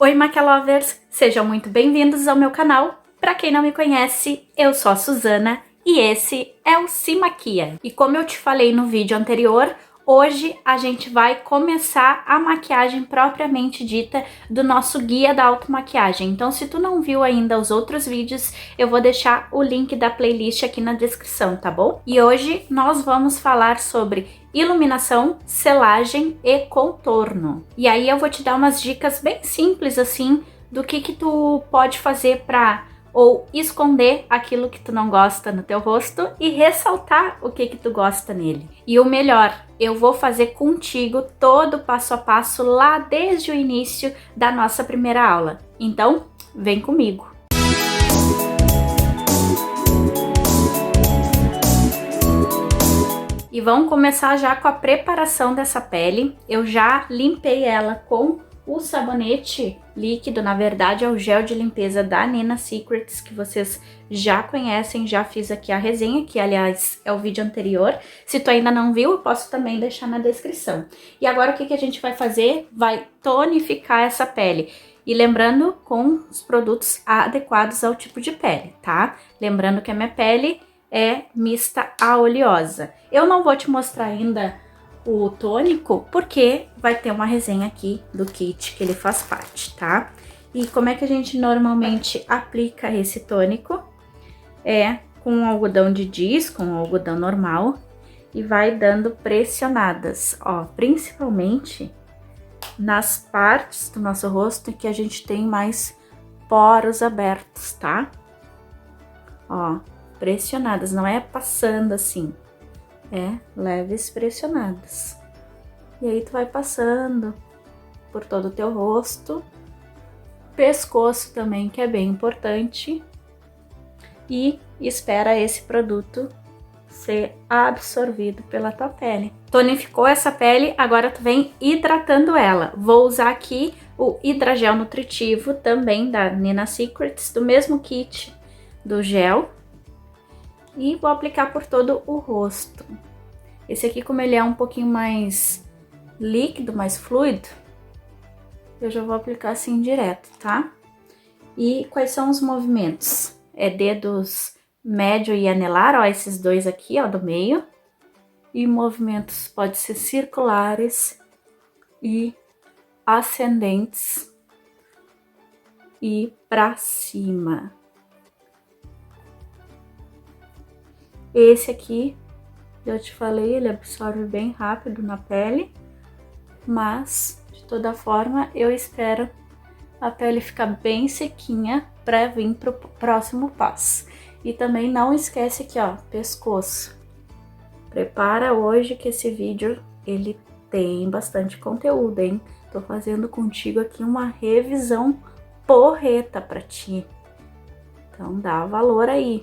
Oi Maquialovers, sejam muito bem-vindos ao meu canal. Para quem não me conhece, eu sou a Suzana e esse é o Se Maquia. E como eu te falei no vídeo anterior, hoje a gente vai começar a maquiagem propriamente dita do nosso guia da automaquiagem. Então se tu não viu ainda os outros vídeos, eu vou deixar o link da playlist aqui na descrição, tá bom? E hoje nós vamos falar sobre iluminação, selagem e contorno. E aí eu vou te dar umas dicas bem simples assim do que tu pode fazer para ou esconder aquilo que tu não gosta no teu rosto e ressaltar o que tu gosta nele. E o melhor, eu vou fazer contigo todo o passo a passo lá desde o início da nossa primeira aula. Então, vem comigo! E vamos começar já com a preparação dessa pele. Eu já limpei ela com o sabonete líquido, na verdade é o gel de limpeza da Nina Secrets, que vocês já conhecem, já fiz aqui a resenha, que aliás é o vídeo anterior. Se tu ainda não viu, eu posso também deixar na descrição. E agora o que a gente vai fazer? Vai tonificar essa pele. E lembrando, com os produtos adequados ao tipo de pele, tá? Lembrando que a minha pele é mista a oleosa. Eu não vou te mostrar ainda o tônico, porque vai ter uma resenha aqui do kit que ele faz parte, tá? E como é que a gente normalmente aplica esse tônico? É com algodão de giz, com algodão normal, e vai dando pressionadas, ó, principalmente nas partes do nosso rosto que a gente tem mais poros abertos, tá? Ó, pressionadas, não é passando assim. É, leves pressionadas. E aí tu vai passando por todo o teu rosto, pescoço também, que é bem importante, e espera esse produto ser absorvido pela tua pele. Tonificou essa pele, agora tu vem hidratando ela. Vou usar aqui o Hidragel Nutritivo, também da Nina Secrets, do mesmo kit do gel. E vou aplicar por todo o rosto. Esse aqui, como ele é um pouquinho mais líquido, mais fluido, eu já vou aplicar assim direto, tá? E quais são os movimentos? É dedos médio e anelar, ó, esses dois aqui, ó, do meio. E movimentos pode ser circulares e ascendentes e pra cima. Esse aqui, eu te falei, ele absorve bem rápido na pele, mas de toda forma eu espero a pele ficar bem sequinha para vir pro próximo passo. E também não esquece aqui, ó, pescoço. Prepara hoje que esse vídeo ele tem bastante conteúdo, hein? Tô fazendo contigo aqui uma revisão porreta para ti. Então dá valor aí.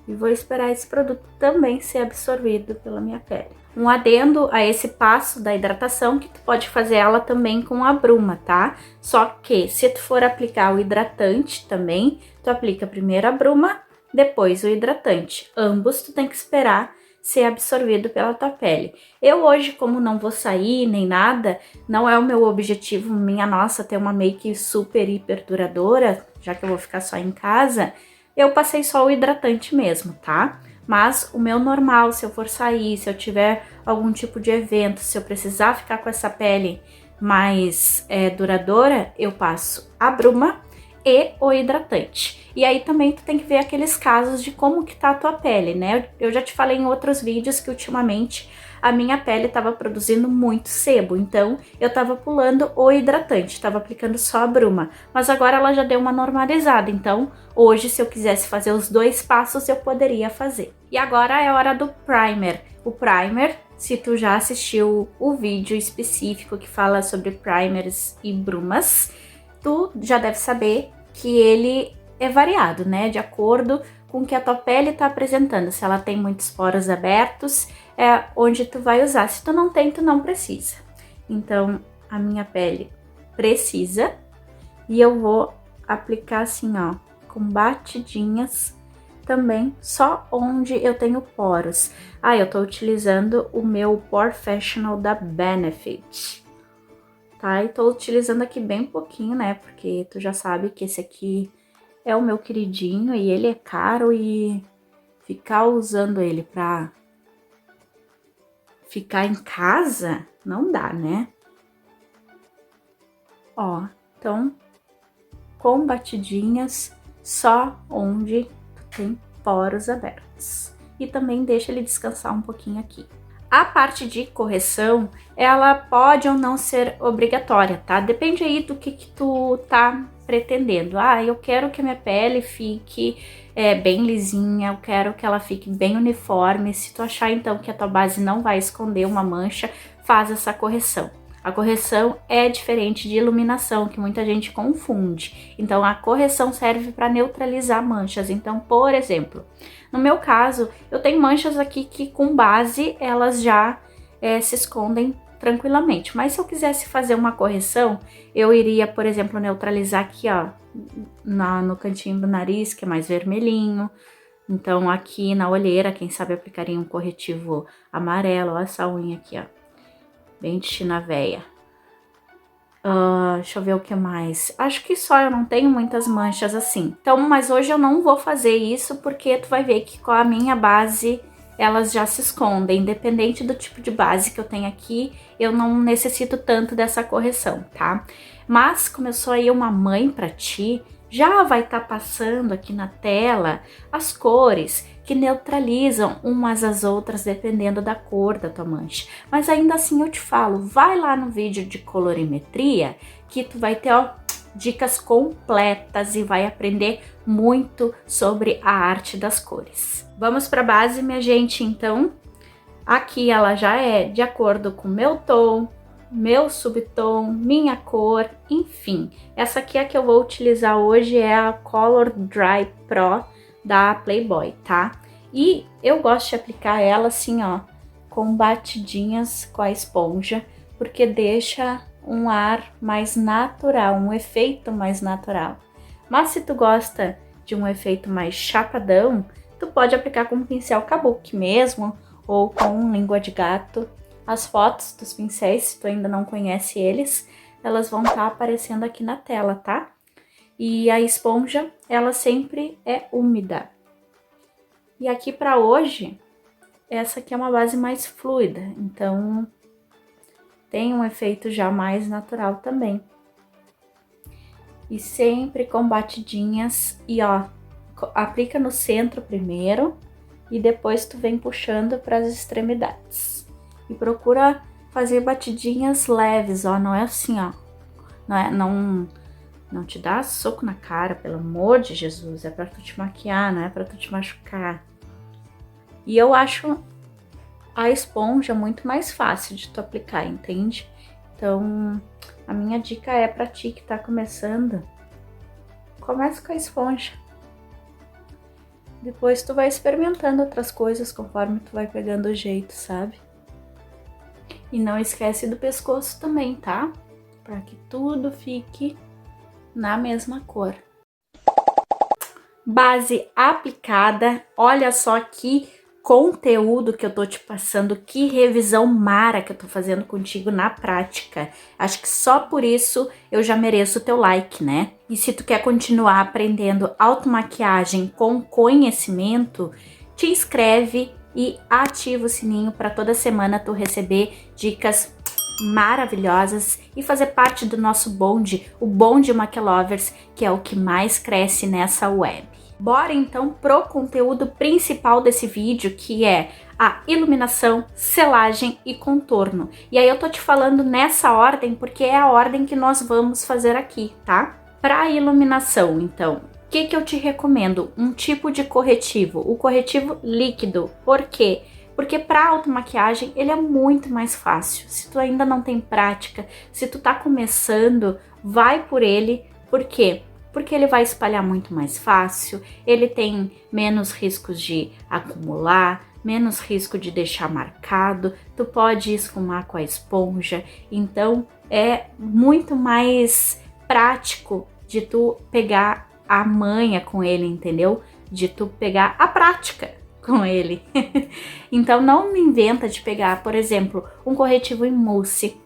E vou esperar esse produto também ser absorvido pela minha pele. Um adendo a esse passo da hidratação, que tu pode fazer ela também com a bruma, tá? Só que se tu for aplicar o hidratante também, tu aplica primeiro a bruma, depois o hidratante. Ambos tu tem que esperar ser absorvido pela tua pele. Eu hoje, como não vou sair nem nada, não é o meu objetivo, minha nossa, ter uma make super hiper duradoura, já que eu vou ficar só em casa, eu passei só o hidratante mesmo, tá? Mas o meu normal, se eu for sair, se eu tiver algum tipo de evento, se eu precisar ficar com essa pele mais duradoura, eu passo a bruma e o hidratante. E aí também tu tem que ver aqueles casos de como que tá a tua pele, né? Eu já te falei em outros vídeos que ultimamente a minha pele estava produzindo muito sebo, então eu tava pulando o hidratante, tava aplicando só a bruma, mas agora ela já deu uma normalizada, então hoje se eu quisesse fazer os dois passos eu poderia fazer. E agora é hora do primer. O primer, se tu já assistiu o vídeo específico que fala sobre primers e brumas, tu já deve saber que ele é variado, né, de acordo com o que a tua pele tá apresentando. Se ela tem muitos poros abertos, é onde tu vai usar. Se tu não tem, tu não precisa. Então, a minha pele precisa e eu vou aplicar assim, ó, com batidinhas também, só onde eu tenho poros. Ah, eu tô utilizando o meu Porefessional da Benefit, tá? E tô utilizando aqui bem pouquinho, né? Porque tu já sabe que esse aqui é o meu queridinho e ele é caro e ficar usando ele pra ficar em casa não dá, né? Ó, então, com batidinhas só onde tem poros abertos. E também deixa ele descansar um pouquinho aqui. A parte de correção, ela pode ou não ser obrigatória, tá? Depende aí do que tu tá pretendendo. Ah, eu quero que a minha pele fique bem lisinha, eu quero que ela fique bem uniforme. Se tu achar então que a tua base não vai esconder uma mancha, faz essa correção. A correção é diferente de iluminação, que muita gente confunde. Então, a correção serve para neutralizar manchas. Então, por exemplo, no meu caso, eu tenho manchas aqui que com base elas já se escondem tranquilamente. Mas se eu quisesse fazer uma correção, eu iria, por exemplo, neutralizar aqui, ó, no cantinho do nariz, que é mais vermelhinho. Então, aqui na olheira, quem sabe aplicaria um corretivo amarelo. Olha essa unha aqui, ó. Bem de China véia. Deixa eu ver o que mais. Acho que só, eu não tenho muitas manchas assim. Então, mas hoje eu não vou fazer isso porque tu vai ver que com a minha base elas já se escondem. Independente do tipo de base que eu tenho aqui, eu não necessito tanto dessa correção, tá? Mas como eu sou aí uma mãe pra ti, já vai estar passando aqui na tela as cores que neutralizam umas às outras dependendo da cor da tua mancha. Mas ainda assim eu te falo, vai lá no vídeo de colorimetria que tu vai ter, ó, dicas completas e vai aprender muito sobre a arte das cores. Vamos para a base, minha gente, então. Aqui ela já é de acordo com o meu tom, meu subtom, minha cor, enfim. Essa aqui é que eu vou utilizar hoje, é a Color Dry Pro da Playboy, tá? E eu gosto de aplicar ela assim, ó, com batidinhas com a esponja, porque deixa um ar mais natural, um efeito mais natural. Mas se tu gosta de um efeito mais chapadão, tu pode aplicar com um pincel kabuki mesmo, ou com língua de gato. As fotos dos pincéis, se tu ainda não conhece eles, elas vão estar aparecendo aqui na tela, tá? E a esponja, ela sempre é úmida. E aqui para hoje, essa aqui é uma base mais fluida, então tem um efeito já mais natural também. E sempre com batidinhas e ó, aplica no centro primeiro e depois tu vem puxando para as extremidades. E procura fazer batidinhas leves, ó, não é assim, ó. Não te dá soco na cara, pelo amor de Jesus, é pra tu te maquiar, não é pra tu te machucar. E eu acho a esponja muito mais fácil de tu aplicar, entende? Então, a minha dica é pra ti que tá começando, começa com a esponja. Depois tu vai experimentando outras coisas conforme tu vai pegando o jeito, sabe? E não esquece do pescoço também, tá? Pra que tudo fique na mesma cor. Base aplicada, olha só que conteúdo que eu tô te passando, que revisão mara que eu tô fazendo contigo na prática. Acho que só por isso eu já mereço o teu like, né? E se tu quer continuar aprendendo automaquiagem com conhecimento, te inscreve e ativa o sininho para toda semana tu receber dicas maravilhosas e fazer parte do nosso bonde, o bonde Maquilovers, que é o que mais cresce nessa web. Bora então pro conteúdo principal desse vídeo, que é a iluminação, selagem e contorno. E aí eu tô te falando nessa ordem porque é a ordem que nós vamos fazer aqui, tá? Para iluminação, então, o que eu te recomendo? Um tipo de corretivo, o corretivo líquido. Por quê? Porque para automaquiagem ele é muito mais fácil. Se tu ainda não tem prática, se tu tá começando, vai por ele. Por quê? Porque ele vai espalhar muito mais fácil, ele tem menos riscos de acumular, menos risco de deixar marcado, tu pode esfumar com a esponja, então é muito mais prático de tu pegar a manha com ele, entendeu? De tu pegar a prática com ele. Então não me inventa de pegar, por exemplo, um corretivo em mousse,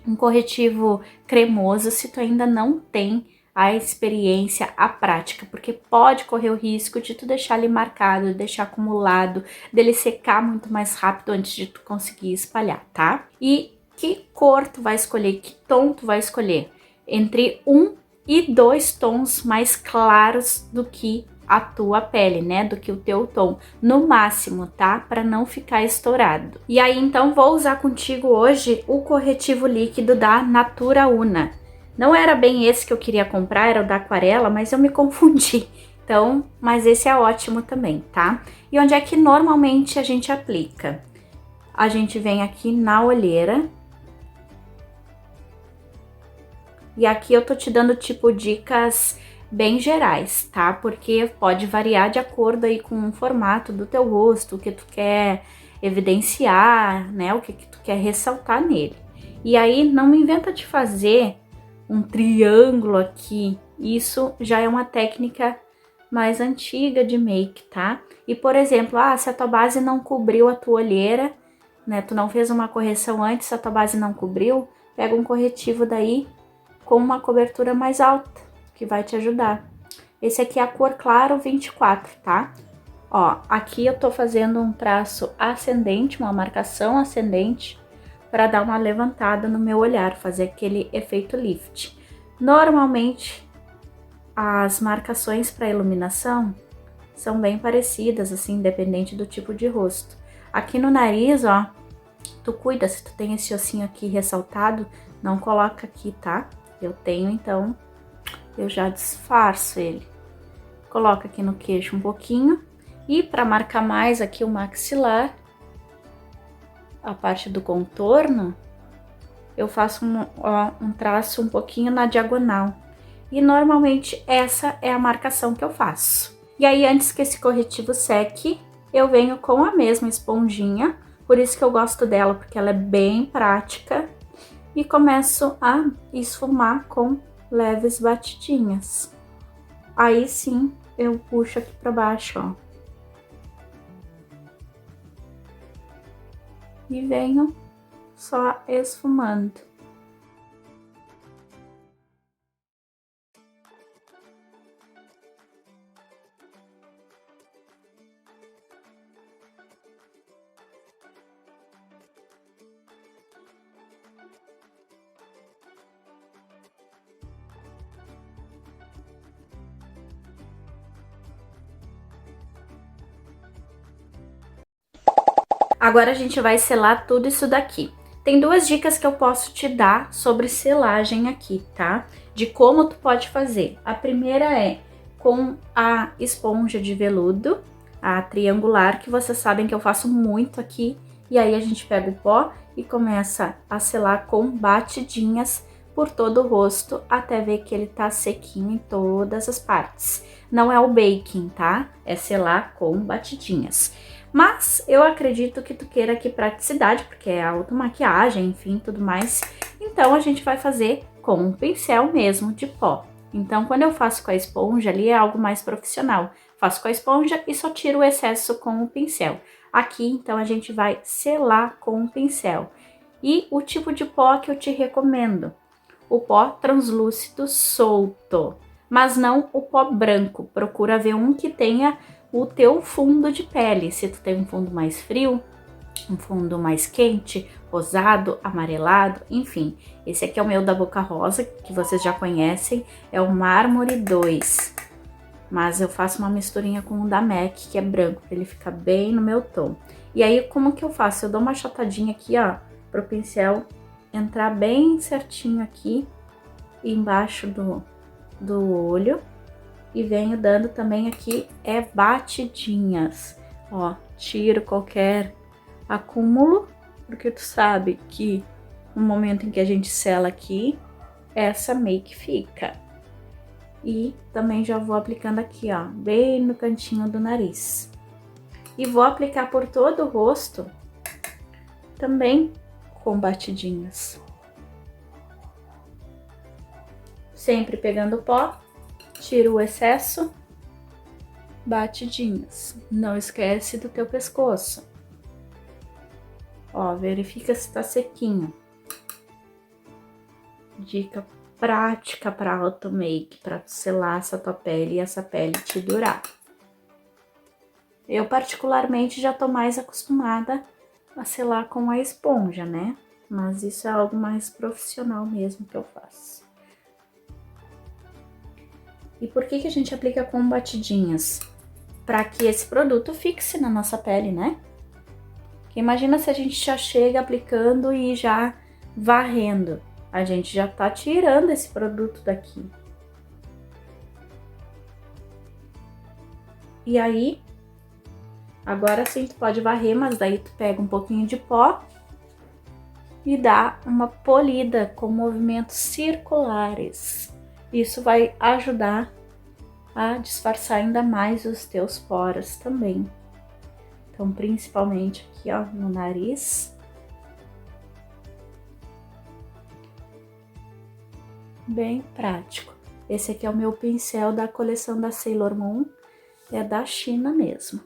um corretivo cremoso se tu ainda não tem a experiência, a prática, porque pode correr o risco de tu deixar ele marcado, de deixar acumulado, dele secar muito mais rápido antes de tu conseguir espalhar, tá? E que cor tu vai escolher, que tom tu vai escolher? Entre 1 e 2 tons mais claros do que a tua pele, né? Do que o teu tom, no máximo, tá? Para não ficar estourado. E aí, então, vou usar contigo hoje o corretivo líquido da Natura Una. Não era bem esse que eu queria comprar, era o da Aquarela, mas eu me confundi. Então, mas esse é ótimo também, tá? E onde é que normalmente a gente aplica? A gente vem aqui na olheira. E aqui eu tô te dando, tipo, dicas bem gerais, tá? Porque pode variar de acordo aí com o formato do teu rosto, o que tu quer evidenciar, né? O que tu quer ressaltar nele. E aí, não me inventa de fazer um triângulo aqui. Isso já é uma técnica mais antiga de make, tá? E, por exemplo, se a tua base não cobriu a tua olheira, né? Tu não fez uma correção antes, a tua base não cobriu, pega um corretivo daí com uma cobertura mais alta, que vai te ajudar. Esse aqui é a cor claro 24, tá? Ó, aqui eu tô fazendo um traço ascendente, uma marcação ascendente, para dar uma levantada no meu olhar, fazer aquele efeito lift. Normalmente, as marcações para iluminação são bem parecidas, assim, independente do tipo de rosto. Aqui no nariz, ó, tu cuida, se tu tem esse ossinho aqui ressaltado, não coloca aqui, tá? Eu tenho, então, eu já disfarço ele. Coloca aqui no queixo um pouquinho. E para marcar mais aqui o maxilar, a parte do contorno, eu faço um traço um pouquinho na diagonal. E normalmente essa é a marcação que eu faço. E aí, antes que esse corretivo seque, eu venho com a mesma esponjinha. Por isso que eu gosto dela, porque ela é bem prática. E começo a esfumar com leves batidinhas. Aí sim, eu puxo aqui pra baixo, ó. E venho só esfumando. Agora a gente vai selar tudo isso daqui. Tem duas dicas que eu posso te dar sobre selagem aqui, tá? De como tu pode fazer. A primeira é com a esponja de veludo, a triangular, que vocês sabem que eu faço muito aqui. E aí a gente pega o pó e começa a selar com batidinhas por todo o rosto, até ver que ele tá sequinho em todas as partes. Não é o baking, tá? É selar com batidinhas. Mas eu acredito que tu queira aqui praticidade, porque é automaquiagem, enfim, tudo mais. Então, a gente vai fazer com um pincel mesmo de pó. Então, quando eu faço com a esponja ali, é algo mais profissional. Faço com a esponja e só tiro o excesso com o pincel. Aqui, então, a gente vai selar com o pincel. E o tipo de pó que eu te recomendo, o pó translúcido solto, mas não o pó branco. Procura ver um que tenha o teu fundo de pele. Se tu tem um fundo mais frio, um fundo mais quente, rosado, amarelado, enfim. Esse aqui é o meu da Boca Rosa, que vocês já conhecem, é o Mármore 2. Mas eu faço uma misturinha com o da MAC, que é branco, pra ele ficar bem no meu tom. E aí, como que eu faço? Eu dou uma achatadinha aqui, ó, pro pincel entrar bem certinho aqui, embaixo do olho. E venho dando também aqui batidinhas, ó, tiro qualquer acúmulo, porque tu sabe que no momento em que a gente sela aqui, essa make fica. E também já vou aplicando aqui, ó, bem no cantinho do nariz. E vou aplicar por todo o rosto, também com batidinhas. Sempre pegando o pó. Tira o excesso, batidinhas. Não esquece do teu pescoço. Ó, verifica se tá sequinho. dica prática para auto-make, para selar essa tua pele e essa pele te durar. Eu particularmente já tô mais acostumada a selar com a esponja, né? Mas isso é algo mais profissional mesmo que eu faço. E por que a gente aplica com batidinhas? Para que esse produto fixe na nossa pele, né? Porque imagina se a gente já chega aplicando e já varrendo. A gente já tá tirando esse produto daqui. E aí, agora sim tu pode varrer, mas daí tu pega um pouquinho de pó e dá uma polida com movimentos circulares. Isso vai ajudar a disfarçar ainda mais os teus poros também. Então, principalmente aqui, ó, no nariz. Bem prático. Esse aqui é o meu pincel da coleção da Sailor Moon, é da China mesmo.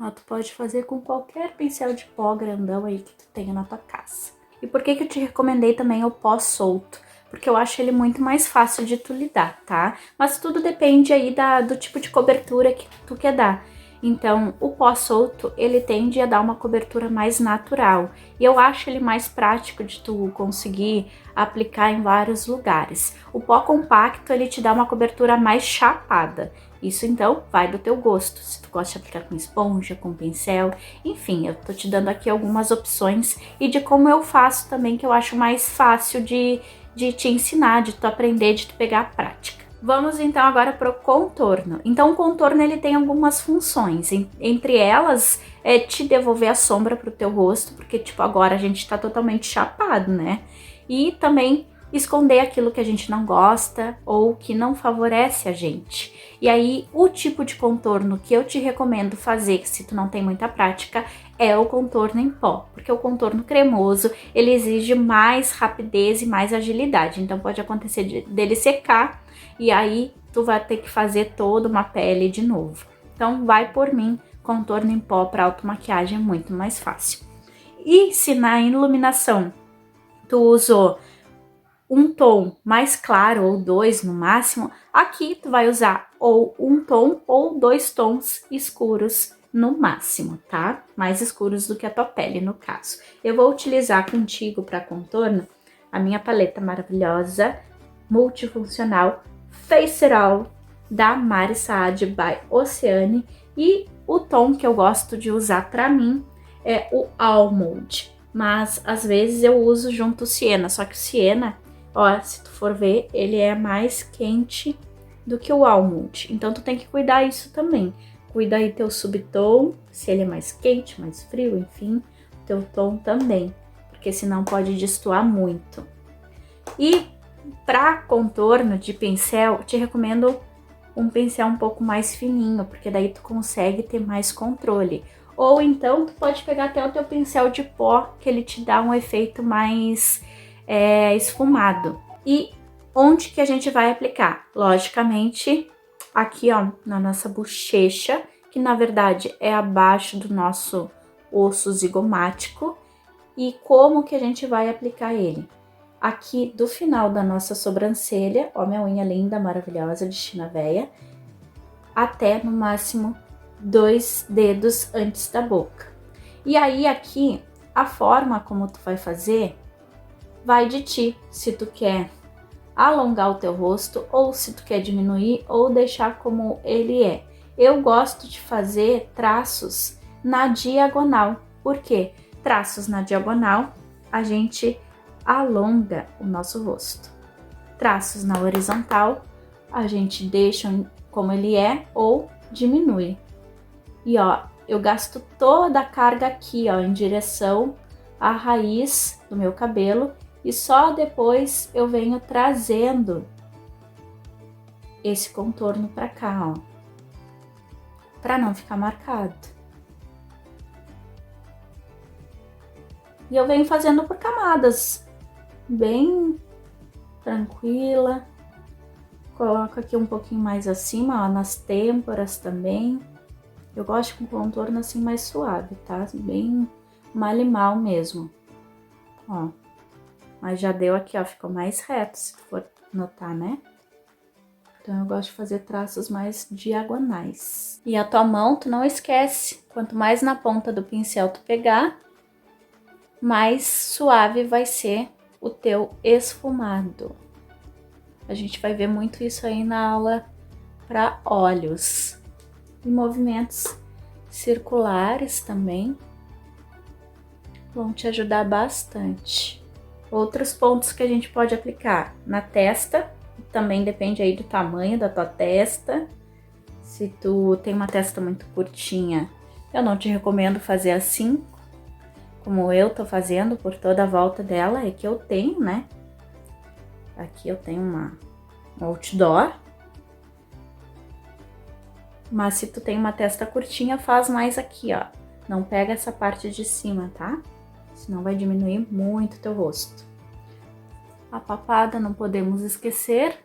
Ó, tu pode fazer com qualquer pincel de pó grandão aí que tu tenha na tua casa. E por que eu te recomendei também o pó solto? Porque eu acho ele muito mais fácil de tu lidar, tá? Mas tudo depende aí do tipo de cobertura que tu quer dar. Então, o pó solto, ele tende a dar uma cobertura mais natural. E eu acho ele mais prático de tu conseguir aplicar em vários lugares. O pó compacto, ele te dá uma cobertura mais chapada. Isso, então, vai do teu gosto. Se tu gosta de aplicar com esponja, com pincel, enfim, eu tô te dando aqui algumas opções e de como eu faço também, que eu acho mais fácil de te ensinar, de tu aprender, de tu pegar a prática. Vamos então agora para o contorno. Então o contorno ele tem algumas funções, entre elas é te devolver a sombra pro teu rosto, porque tipo agora a gente tá totalmente chapado, né? E também esconder aquilo que a gente não gosta ou que não favorece a gente. E aí o tipo de contorno que eu te recomendo fazer, se tu não tem muita prática, é o contorno em pó, porque o contorno cremoso ele exige mais rapidez e mais agilidade, então pode acontecer dele secar e aí tu vai ter que fazer toda uma pele de novo. Então vai por mim, contorno em pó para automaquiagem é muito mais fácil. E se na iluminação tu usou um tom mais claro ou dois no máximo, aqui tu vai usar ou um tom ou dois tons escuros no máximo, tá? Mais escuros do que a tua pele no caso. Eu vou utilizar contigo para contorno a minha paleta maravilhosa, multifuncional Face It All da Mari Saad by Oceane e o tom que eu gosto de usar para mim é o Almond, mas às vezes eu uso junto o Siena, só que o Siena, ó, se tu for ver, ele é mais quente do que o Almond, então tu tem que cuidar isso também. Cuida aí teu subtom, se ele é mais quente, mais frio, enfim, teu tom também, porque senão pode destoar muito. E para contorno de pincel, te recomendo um pincel um pouco mais fininho, porque daí tu consegue ter mais controle. Ou então tu pode pegar até o teu pincel de pó, que ele te dá um efeito mais esfumado. E onde que a gente vai aplicar? Logicamente, aqui ó, na nossa bochecha, que na verdade é abaixo do nosso osso zigomático. E como que a gente vai aplicar ele? Aqui do final da nossa sobrancelha, ó, minha unha linda, maravilhosa de China véia, até no máximo 2 dedos antes da boca. E aí aqui, a forma como tu vai fazer, vai de ti, se tu quer alongar o teu rosto, ou se tu quer diminuir, ou deixar como ele é. Eu gosto de fazer traços na diagonal. Por quê? Traços na diagonal, a gente alonga o nosso rosto. Traços na horizontal, a gente deixa como ele é ou diminui. E ó, eu gasto toda a carga aqui, ó, em direção à raiz do meu cabelo e só depois eu venho trazendo esse contorno pra cá, ó, pra não ficar marcado. E eu venho fazendo por camadas, bem tranquila. Coloco aqui um pouquinho mais acima, ó, nas têmporas também. Eu gosto com contorno assim mais suave, tá? Bem malimal mesmo. Ó, Mas já deu aqui, ó, ficou mais reto, se tu for notar, né? Então, eu gosto de fazer traços mais diagonais. E a tua mão, tu não esquece, quanto mais na ponta do pincel tu pegar, mais suave vai ser o teu esfumado. A gente vai ver muito isso aí na aula para olhos. E movimentos circulares também vão te ajudar bastante. Outros pontos que a gente pode aplicar na testa, também depende aí do tamanho da tua testa. Se tu tem uma testa muito curtinha, eu não te recomendo fazer assim, como eu tô fazendo por toda a volta dela, é que eu tenho, né? Aqui eu tenho um outdoor. Mas se tu tem uma testa curtinha, faz mais aqui, ó. Não pega essa parte de cima, tá? Senão vai diminuir muito teu rosto. A papada não podemos esquecer.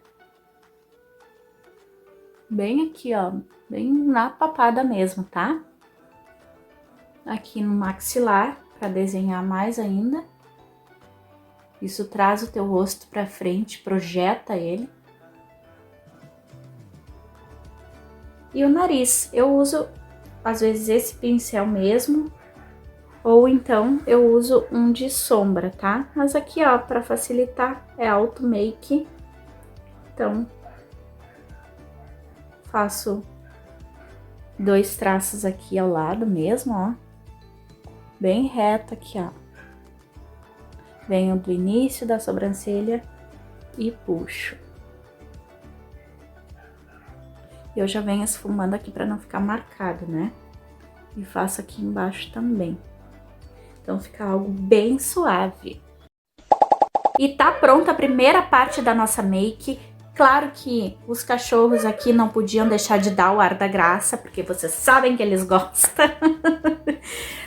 Bem aqui, ó. Bem na papada mesmo, tá? Aqui no maxilar, para desenhar mais ainda. Isso traz o teu rosto para frente, projeta ele. E o nariz, eu uso às vezes esse pincel mesmo, ou então eu uso um de sombra, tá? Mas aqui, ó, para facilitar, é Auto Make. Então, faço 2 traços aqui ao lado mesmo, ó. Bem reto aqui, ó. Venho do início da sobrancelha e puxo. Eu já venho esfumando aqui para não ficar marcado, né? E faço aqui embaixo também. Então fica algo bem suave. E tá pronta a primeira parte da nossa make. Claro que os cachorros aqui não podiam deixar de dar o ar da graça, porque vocês sabem que eles gostam.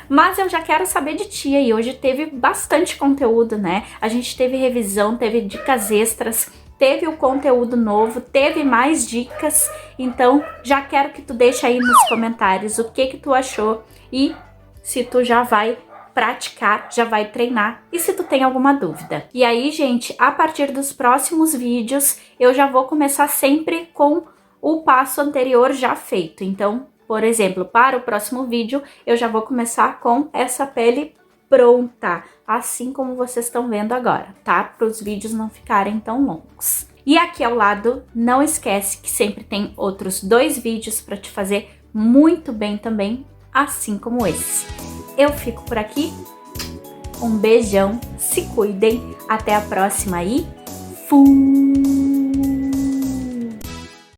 Mas eu já quero saber de ti, e hoje teve bastante conteúdo, né? A gente teve revisão, teve dicas extras, teve o conteúdo novo, teve mais dicas. Então já quero que tu deixe aí nos comentários o que tu achou e se tu já vai praticar, já vai treinar e se tu tem alguma dúvida. E aí, gente, a partir dos próximos vídeos eu já vou começar sempre com o passo anterior já feito. Então, por exemplo, para o próximo vídeo eu já vou começar com essa pele pronta, assim como vocês estão vendo agora, tá? Para os vídeos não ficarem tão longos. E aqui ao lado, não esquece que sempre tem outros 2 vídeos para te fazer muito bem também, assim como esse. Eu fico por aqui, um beijão, se cuidem, até a próxima e fui!